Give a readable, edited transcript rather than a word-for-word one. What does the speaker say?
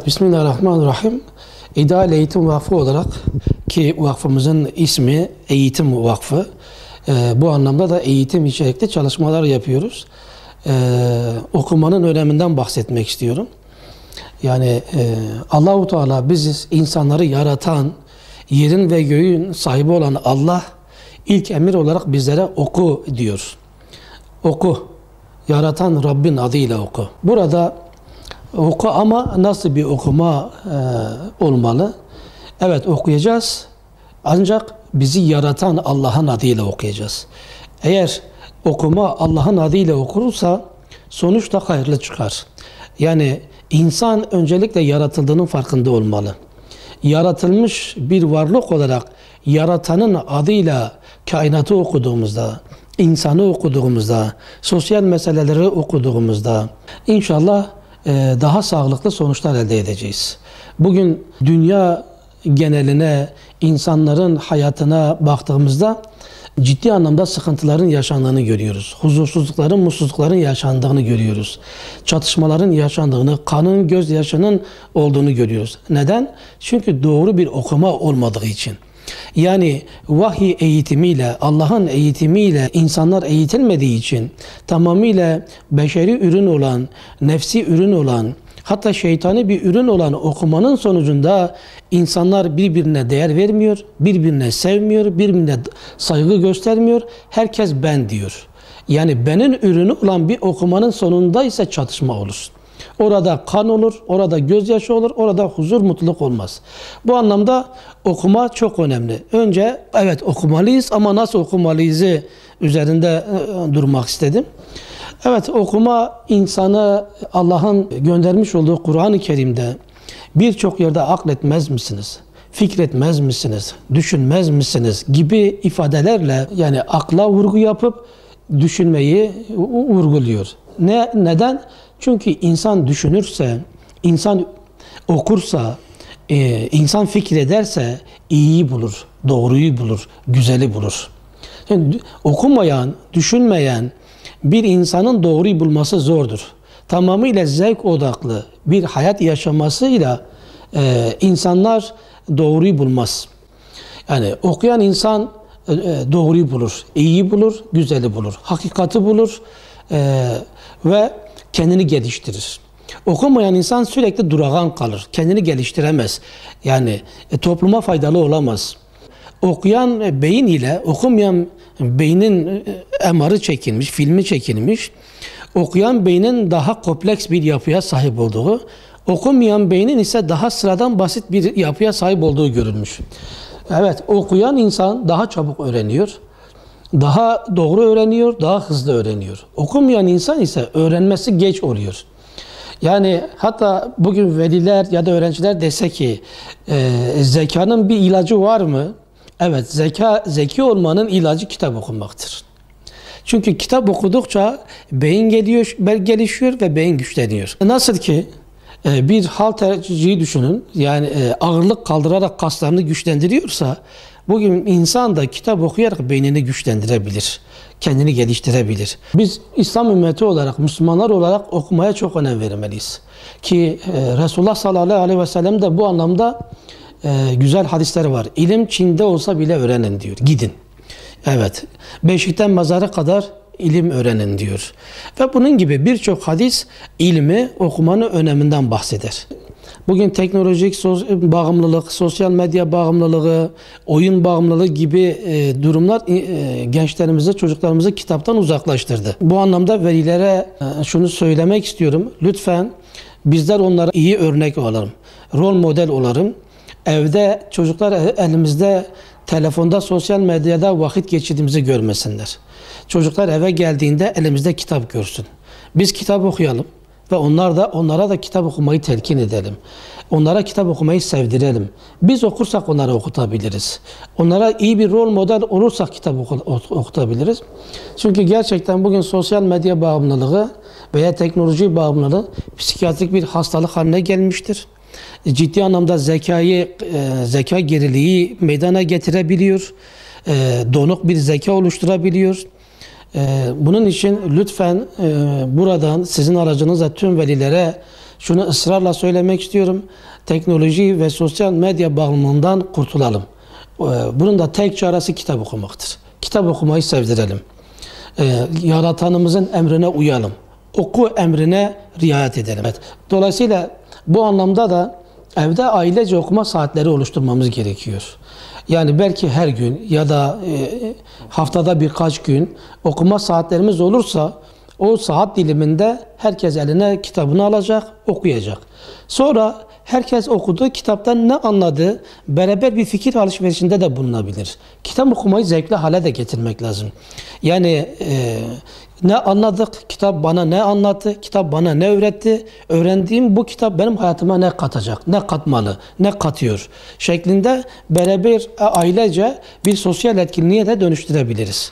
Bismillahirrahmanirrahim. İdeal Eğitim Vakfı olarak, ki vakfımızın ismi Eğitim Vakfı, bu anlamda da eğitim içerikli çalışmalar yapıyoruz. Okumanın öneminden bahsetmek istiyorum. Yani Allahu Teala bizi, insanları yaratan, yerin ve göğün sahibi olan Allah ilk emir olarak bizlere oku diyor. Oku. Yaratan Rabbin adıyla oku. Burada oku, ama nasıl bir okuma olmalı? Evet, okuyacağız. Ancak bizi yaratan Allah'ın adıyla okuyacağız. Eğer okuma Allah'ın adıyla okursa sonuç da hayırlı çıkar. Yani insan öncelikle yaratıldığının farkında olmalı. Yaratılmış bir varlık olarak yaratanın adıyla kainatı okuduğumuzda, insanı okuduğumuzda, sosyal meseleleri okuduğumuzda inşallah daha sağlıklı sonuçlar elde edeceğiz. Bugün dünya geneline, insanların hayatına baktığımızda ciddi anlamda sıkıntıların yaşandığını görüyoruz. Huzursuzlukların, mutsuzlukların yaşandığını görüyoruz. Çatışmaların yaşandığını, kanın, gözyaşının olduğunu görüyoruz. Neden? Çünkü doğru bir okuma olmadığı için. Yani vahiy eğitimiyle, Allah'ın eğitimiyle insanlar eğitilmediği için tamamıyla beşeri ürün olan, nefsi ürün olan, hatta şeytani bir ürün olan okumanın sonucunda insanlar birbirine değer vermiyor, birbirine sevmiyor, birbirine saygı göstermiyor. Herkes ben diyor. Yani benin ürünü olan bir okumanın sonunda ise çatışma olur. Orada kan olur, orada gözyaşı olur, orada huzur, mutluluk olmaz. Bu anlamda okuma çok önemli. Önce evet okumalıyız, ama nasıl okumalıyızı üzerinde durmak istedim. Evet, okuma insanı Allah'ın göndermiş olduğu Kur'an-ı Kerim'de birçok yerde akletmez misiniz? Fikretmez misiniz? Düşünmez misiniz? Gibi ifadelerle yani akla vurgu yapıp düşünmeyi vurguluyor. Neden? Çünkü insan düşünürse, insan okursa, insan fikrederse iyiyi bulur, doğruyu bulur, güzeli bulur. Yani okumayan, düşünmeyen bir insanın doğruyu bulması zordur. Tamamıyla zevk odaklı bir hayat yaşamasıyla insanlar doğruyu bulmaz. Yani okuyan insan doğruyu bulur, iyiyi bulur, güzeli bulur, hakikati bulur ve kendini geliştirir. Okumayan insan sürekli durağan kalır, kendini geliştiremez. Yani topluma faydalı olamaz. Okuyan beyin ile okumayan beynin MR'ı çekilmiş, filmi çekilmiş. Okuyan beynin daha kompleks bir yapıya sahip olduğu, okumayan beynin ise daha sıradan basit bir yapıya sahip olduğu görülmüş. Evet, okuyan insan daha çabuk öğreniyor, daha doğru öğreniyor, daha hızlı öğreniyor. Okumayan insan ise öğrenmesi geç oluyor. Yani hatta bugün veliler ya da öğrenciler dese ki zekanın bir ilacı var mı? Evet, zeki olmanın ilacı kitap okumaktır. Çünkü kitap okudukça beyin gelişiyor ve beyin güçleniyor. Nasıl ki bir halterciyi düşünün, yani ağırlık kaldırarak kaslarını güçlendiriyorsa, bugün insan da kitap okuyarak beynini güçlendirebilir, kendini geliştirebilir. Biz İslam ümmeti olarak, Müslümanlar olarak okumaya çok önem vermeliyiz. Ki Resulullah sallallahu aleyhi ve sellem de bu anlamda güzel hadisler var. İlim Çin'de olsa bile öğrenin diyor. Gidin. Evet. Beşikten mezara kadar ilim öğrenin diyor. Ve bunun gibi birçok hadis ilmi okumanın öneminden bahseder. Bugün teknolojik bağımlılık, sosyal medya bağımlılığı, oyun bağımlılığı gibi durumlar gençlerimizi, çocuklarımızı kitaptan uzaklaştırdı. Bu anlamda velilere şunu söylemek istiyorum. Lütfen bizler onlara iyi örnek olalım. Rol model olalım. Evde çocuklar elimizde telefonda, sosyal medyada vakit geçirdiğimizi görmesinler. Çocuklar eve geldiğinde elimizde kitap görsün. Biz kitap okuyalım ve onlara da kitap okumayı telkin edelim. Onlara kitap okumayı sevdirelim. Biz okursak onlara okutabiliriz. Onlara iyi bir rol model olursak kitap okutabiliriz. Çünkü gerçekten bugün sosyal medya bağımlılığı veya teknoloji bağımlılığı psikiyatrik bir hastalık haline gelmiştir. Ciddi anlamda zeka geriliği meydana getirebiliyor. Donuk bir zeka oluşturabiliyor. Bunun için lütfen buradan sizin aracınızla tüm velilere Şunu ısrarla söylemek istiyorum. Teknoloji ve sosyal medya bağımlılığından kurtulalım. Bunun da tek çaresi kitap okumaktır. Kitap okumayı sevdirelim. Yaratanımızın emrine uyalım. Oku emrine riayet edelim. Evet. Dolayısıyla bu anlamda da evde ailece okuma saatleri oluşturmamız gerekiyor. Yani belki her gün ya da haftada birkaç gün okuma saatlerimiz olursa o saat diliminde herkes eline kitabını alacak, okuyacak. Sonra herkes okuduğu kitaptan ne anladığı beraber bir fikir alışverişinde de bulunabilir. Kitap okumayı zevkli hale de getirmek lazım. Yani ne anladık, kitap bana ne anlattı, kitap bana ne öğretti, öğrendiğim bu kitap benim hayatıma ne katacak, ne katmalı, ne katıyor şeklinde beraber ailece bir sosyal etkinliğe de dönüştürebiliriz.